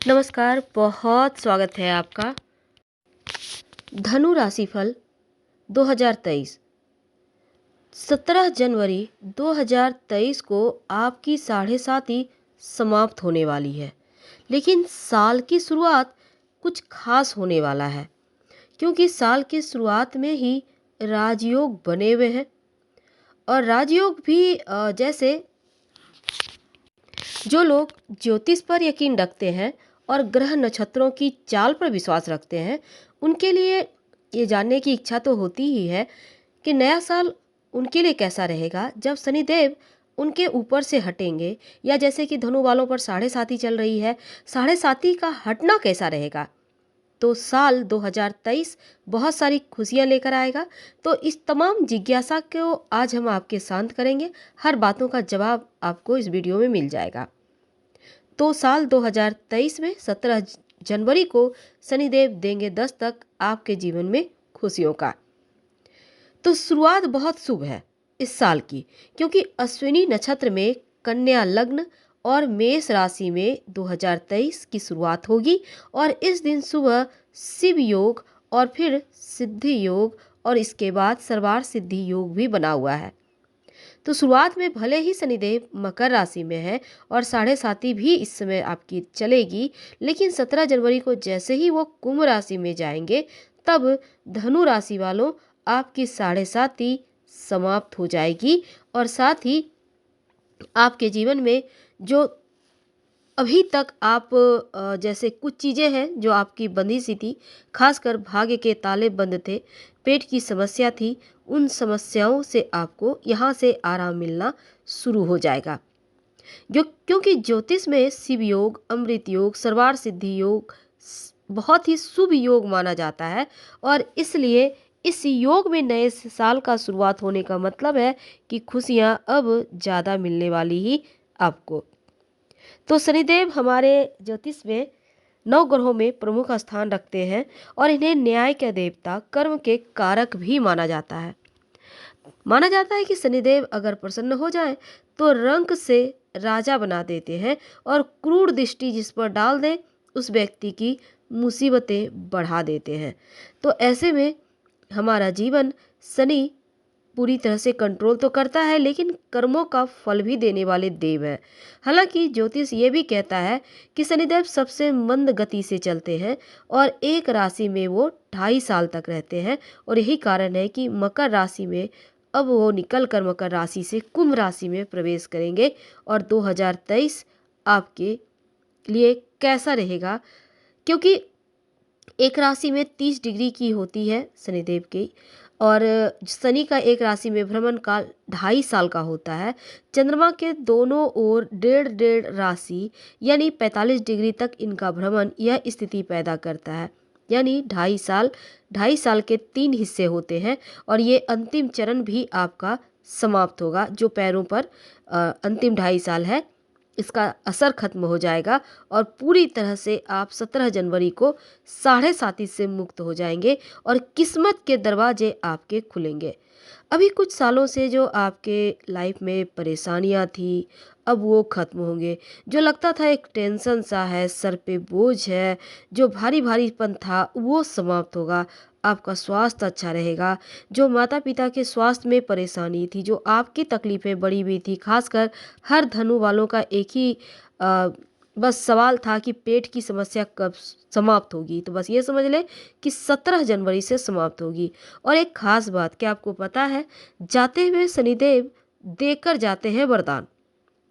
नमस्कार, बहुत स्वागत है आपका। धनु राशिफल 2023। 17 जनवरी 2023 को आपकी साढ़े साती समाप्त होने वाली है। लेकिन साल की शुरुआत कुछ खास होने वाला है, क्योंकि साल की शुरुआत में ही राजयोग बने हुए हैं। और राजयोग भी जैसे जो लोग ज्योतिष पर यकीन रखते हैं और ग्रह नक्षत्रों की चाल पर विश्वास रखते हैं, उनके लिए ये जानने की इच्छा तो होती ही है कि नया साल उनके लिए कैसा रहेगा जब शनिदेव उनके ऊपर से हटेंगे, या जैसे कि धनु वालों पर साढ़े साती चल रही है, साढ़े साती का हटना कैसा रहेगा। तो साल 2023 बहुत सारी खुशियां लेकर आएगा। तो इस तमाम जिज्ञासा को आज हम आपके शांत करेंगे। हर बातों का जवाब आपको इस वीडियो में मिल जाएगा। तो साल 2023 में 17 जनवरी को शनिदेव देंगे दस्तक आपके जीवन में खुशियों का। तो शुरुआत बहुत शुभ है इस साल की, क्योंकि अश्विनी नक्षत्र में कन्या लग्न और मेष राशि में 2023 की शुरुआत होगी। और इस दिन सुबह शिव योग और फिर सिद्धि योग और इसके बाद सर्वार्थ सिद्धि योग भी बना हुआ है। तो शुरुआत में भले ही शनिदेव मकर राशि में है और साढ़े साती भी इस समय आपकी चलेगी, लेकिन 17 जनवरी को जैसे ही वो कुंभ राशि में जाएंगे, तब धनु राशि वालों आपकी साढ़े साती समाप्त हो जाएगी। और साथ ही आपके जीवन में जो अभी तक आप जैसे कुछ चीज़ें हैं जो आपकी बंधी सी थी, खासकर भाग्य के ताले बंद थे, पेट की समस्या थी, उन समस्याओं से आपको यहाँ से आराम मिलना शुरू हो जाएगा। जो क्योंकि ज्योतिष में शिव योग, अमृत योग, सर्वार्थ सिद्धि योग बहुत ही शुभ योग माना जाता है। और इसलिए इस योग में नए साल का शुरुआत होने का मतलब है कि खुशियाँ अब ज़्यादा मिलने वाली ही आपको। तो शनिदेव हमारे ज्योतिष में 9 ग्रहों में प्रमुख स्थान रखते हैं और इन्हें न्याय के देवता, कर्म के कारक भी माना जाता है। माना जाता है कि शनिदेव अगर प्रसन्न हो जाए तो रंक से राजा बना देते हैं और क्रूर दृष्टि जिस पर डाल दें उस व्यक्ति की मुसीबतें बढ़ा देते हैं। तो ऐसे में हमारा जीवन शनि पूरी तरह से कंट्रोल तो करता है, लेकिन कर्मों का फल भी देने वाले देव हैं। हालांकि ज्योतिष ये भी कहता है कि शनिदेव सबसे मंद गति से चलते हैं और एक राशि में वो 2.5 साल तक रहते हैं। और यही कारण है कि मकर राशि में अब वो निकल कर मकर राशि से कुंभ राशि में प्रवेश करेंगे। और 2023 आपके लिए कैसा रहेगा, क्योंकि एक राशि में 30 डिग्री की होती है शनिदेव की, और शनि का एक राशि में भ्रमण काल 2.5 साल का होता है। चंद्रमा के दोनों ओर 1.5 राशि यानी 45 डिग्री तक इनका भ्रमण यह स्थिति पैदा करता है। यानी 2.5 साल, 2.5 साल के 3 हिस्से होते हैं। और ये अंतिम चरण भी आपका समाप्त होगा। जो पैरों पर अंतिम 2.5 साल है, इसका असर खत्म हो जाएगा और पूरी तरह से आप 17 जनवरी को साढ़े साती से मुक्त हो जाएंगे और किस्मत के दरवाजे आपके खुलेंगे। अभी कुछ सालों से जो आपके लाइफ में परेशानियां थी, अब वो खत्म होंगे। जो लगता था एक टेंशन सा है, सर पे बोझ है, जो भारी भारीपन था, वो समाप्त होगा। आपका स्वास्थ्य अच्छा रहेगा। जो माता पिता के स्वास्थ्य में परेशानी थी, जो आपकी तकलीफ़ें बढ़ी हुई थी, खासकर हर धनु वालों का एक ही बस सवाल था कि पेट की समस्या कब समाप्त होगी। तो बस ये समझ लें कि 17 जनवरी से समाप्त होगी। और एक खास बात, क्या आपको पता है, जाते हुए शनिदेव देकर जाते हैं वरदान।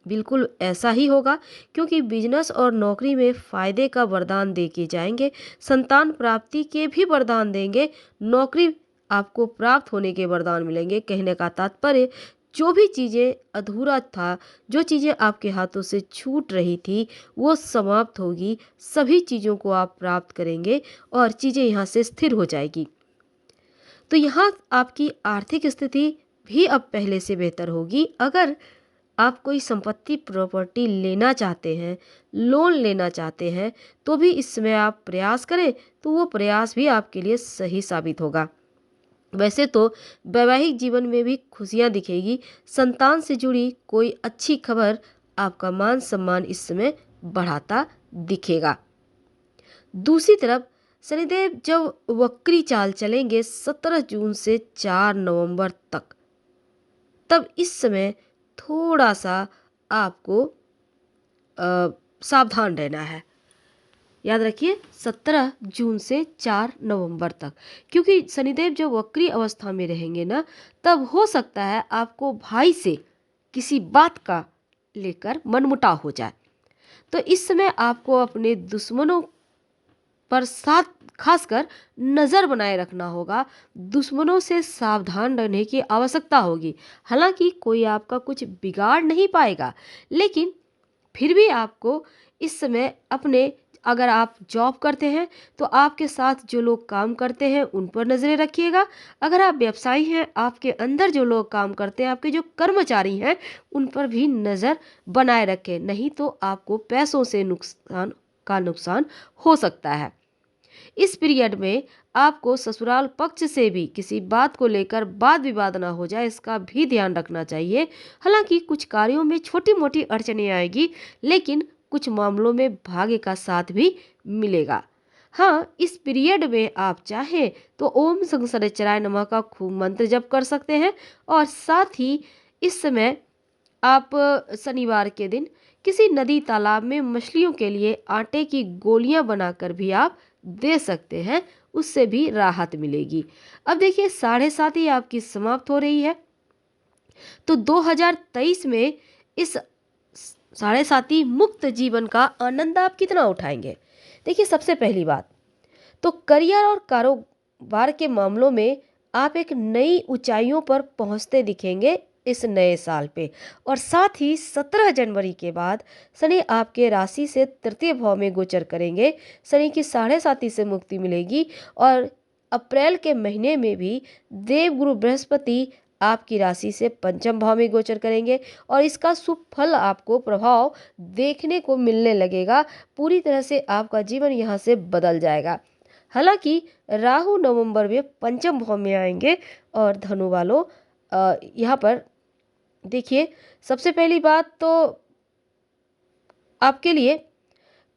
बिल्कुल ऐसा ही होगा, क्योंकि बिजनेस और नौकरी में फायदे का वरदान दे के जाएंगे, संतान प्राप्ति के भी वरदान देंगे, नौकरी आपको प्राप्त होने के वरदान मिलेंगे। कहने का तात्पर्य, जो भी चीज़ें अधूरा था, जो चीज़ें आपके हाथों से छूट रही थी, वो समाप्त होगी। सभी चीज़ों को आप प्राप्त करेंगे और चीज़ें यहाँ से स्थिर हो जाएगी। तो यहाँ आपकी आर्थिक स्थिति भी अब पहले से बेहतर होगी। अगर आप कोई संपत्ति प्रॉपर्टी लेना चाहते हैं, लोन लेना चाहते हैं, तो भी इस समय आप प्रयास करें तो वो प्रयास भी आपके लिए सही साबित होगा। वैसे तो वैवाहिक जीवन में भी खुशियां दिखेगी। संतान से जुड़ी कोई अच्छी खबर आपका मान सम्मान इस समय बढ़ाता दिखेगा। दूसरी तरफ शनिदेव जब वक्री चाल चलेंगे 17 जून से 4 नवंबर तक, तब इस समय थोड़ा सा आपको सावधान रहना है। याद रखिए 17 जून से 4 नवंबर तक, क्योंकि शनिदेव जब वक्री अवस्था में रहेंगे ना, तब हो सकता है आपको भाई से किसी बात का लेकर मनमुटाव हो जाए। तो इस समय आपको अपने दुश्मनों पर साथ खासकर नज़र बनाए रखना होगा। दुश्मनों से सावधान रहने की आवश्यकता होगी। हालांकि कोई आपका कुछ बिगाड़ नहीं पाएगा, लेकिन फिर भी आपको इस समय अपने, अगर आप जॉब करते हैं तो आपके साथ जो लोग काम करते हैं उन पर नज़रें रखिएगा। अगर आप व्यवसायी हैं, आपके अंदर जो लोग काम करते हैं, आपके जो कर्मचारी हैं, उन पर भी नज़र बनाए रखें, नहीं तो आपको पैसों से नुकसान हो सकता है। इस पीरियड में आपको ससुराल पक्ष से भी किसी बात को लेकर वाद विवाद ना हो जाए, इसका भी ध्यान रखना चाहिए। हालांकि कुछ कार्यों में छोटी मोटी अड़चनें आएगी, लेकिन कुछ मामलों में भाग्य का साथ भी मिलेगा। हाँ, इस पीरियड में आप चाहें तो ओम शनिश्चराय नमः का खूब मंत्र जप कर सकते हैं, और साथ ही इस समय आप शनिवार के दिन किसी नदी तालाब में मछलियों के लिए आटे की गोलियां बनाकर भी आप दे सकते हैं, उससे भी राहत मिलेगी। अब देखिए 7:30 ही आपकी समाप्त हो रही है, तो 2023 में इस 7:30 मुक्त जीवन का आनंद आप कितना उठाएंगे। देखिए सबसे पहली बात तो करियर और कारोबार के मामलों में आप एक नई ऊंचाइयों पर पहुंचते दिखेंगे इस नए साल पे। और साथ ही 17 जनवरी के बाद शनि आपके राशि से तृतीय भाव में गोचर करेंगे। शनि की 7:30 से मुक्ति मिलेगी, और अप्रैल के महीने में भी देवगुरु बृहस्पति आपकी राशि से पंचम भाव में गोचर करेंगे, और इसका शुभ फल आपको प्रभाव देखने को मिलने लगेगा। पूरी तरह से आपका जीवन यहाँ से बदल जाएगा। हालांकि राहु नवंबर में पंचम भाव में आएंगे। और धनु वालों, यहाँ पर देखिए सबसे पहली बात तो आपके लिए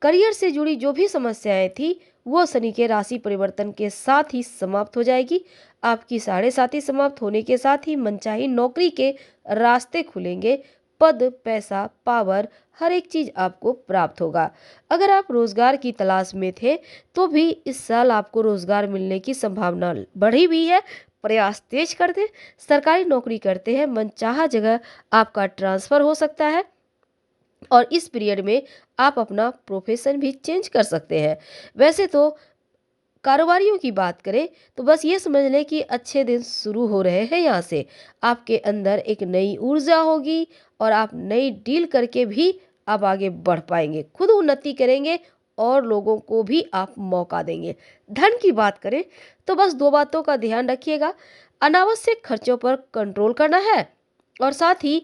करियर से जुड़ी जो भी समस्याएं थी, वो शनि के राशि परिवर्तन के साथ ही समाप्त हो जाएगी। आपकी 7:30 समाप्त होने के साथ ही मनचाही नौकरी के रास्ते खुलेंगे। पद, पैसा, पावर, हर एक चीज आपको प्राप्त होगा। अगर आप रोजगार की तलाश में थे तो भी इस साल आपको रोजगार मिलने की संभावना बढ़ी हुई है। प्रयास तेज कर दें। सरकारी नौकरी करते हैं, मनचाहा जगह आपका ट्रांसफर हो सकता है, और इस पीरियड में आप अपना प्रोफेशन भी चेंज कर सकते हैं। वैसे तो कारोबारियों की बात करें तो बस ये समझ लें कि अच्छे दिन शुरू हो रहे हैं। यहाँ से आपके अंदर एक नई ऊर्जा होगी, और आप नई डील करके भी आप आगे बढ़ पाएंगे, खुद उन्नति करेंगे, और लोगों को भी आप मौका देंगे। धन की बात करें तो बस दो बातों का ध्यान रखिएगा। अनावश्यक खर्चों पर कंट्रोल करना है, और साथ ही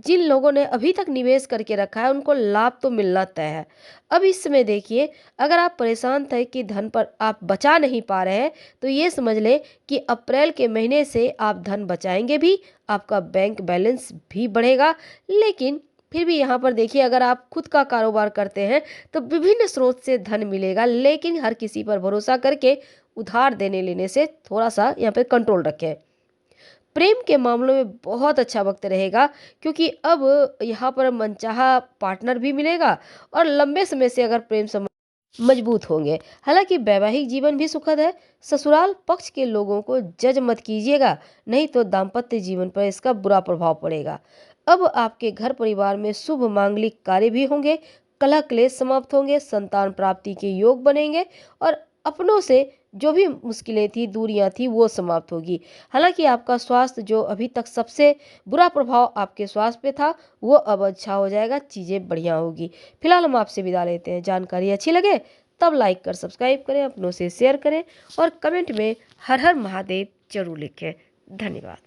जिन लोगों ने अभी तक निवेश करके रखा है उनको लाभ तो मिलना तय है। अब इस समय देखिए, अगर आप परेशान थे कि धन पर आप बचा नहीं पा रहे हैं, तो ये समझ लें कि अप्रैल के महीने से आप धन बचाएंगे भी, आपका बैंक बैलेंस भी बढ़ेगा। लेकिन फिर भी यहाँ पर देखिए, अगर आप खुद का कारोबार करते हैं तो विभिन्न स्रोत से धन मिलेगा, लेकिन हर किसी पर भरोसा करके उधार देने लेने से थोड़ा सा यहाँ पर कंट्रोल रखें। प्रेम के मामलों में बहुत अच्छा वक्त रहेगा, क्योंकि अब यहाँ पर मनचाहा पार्टनर भी मिलेगा, और लंबे समय से अगर प्रेम संबंध मजबूत होंगे। हालांकि वैवाहिक जीवन भी सुखद है। ससुराल पक्ष के लोगों को जज मत कीजिएगा, नहीं तो दाम्पत्य जीवन पर इसका बुरा प्रभाव पड़ेगा। अब आपके घर परिवार में शुभ मांगलिक कार्य भी होंगे, कलह क्लेश समाप्त होंगे, संतान प्राप्ति के योग बनेंगे, और अपनों से जो भी मुश्किलें थी, दूरियां थी, वो समाप्त होगी। हालांकि आपका स्वास्थ्य, जो अभी तक सबसे बुरा प्रभाव आपके स्वास्थ्य पे था, वो अब अच्छा हो जाएगा, चीज़ें बढ़िया होगी। फिलहाल हम आपसे विदा लेते हैं। जानकारी अच्छी लगे तब लाइक कर सब्सक्राइब करें, अपनों से शेयर करें, और कमेंट में हर हर महादेव जरूर लिखें। धन्यवाद।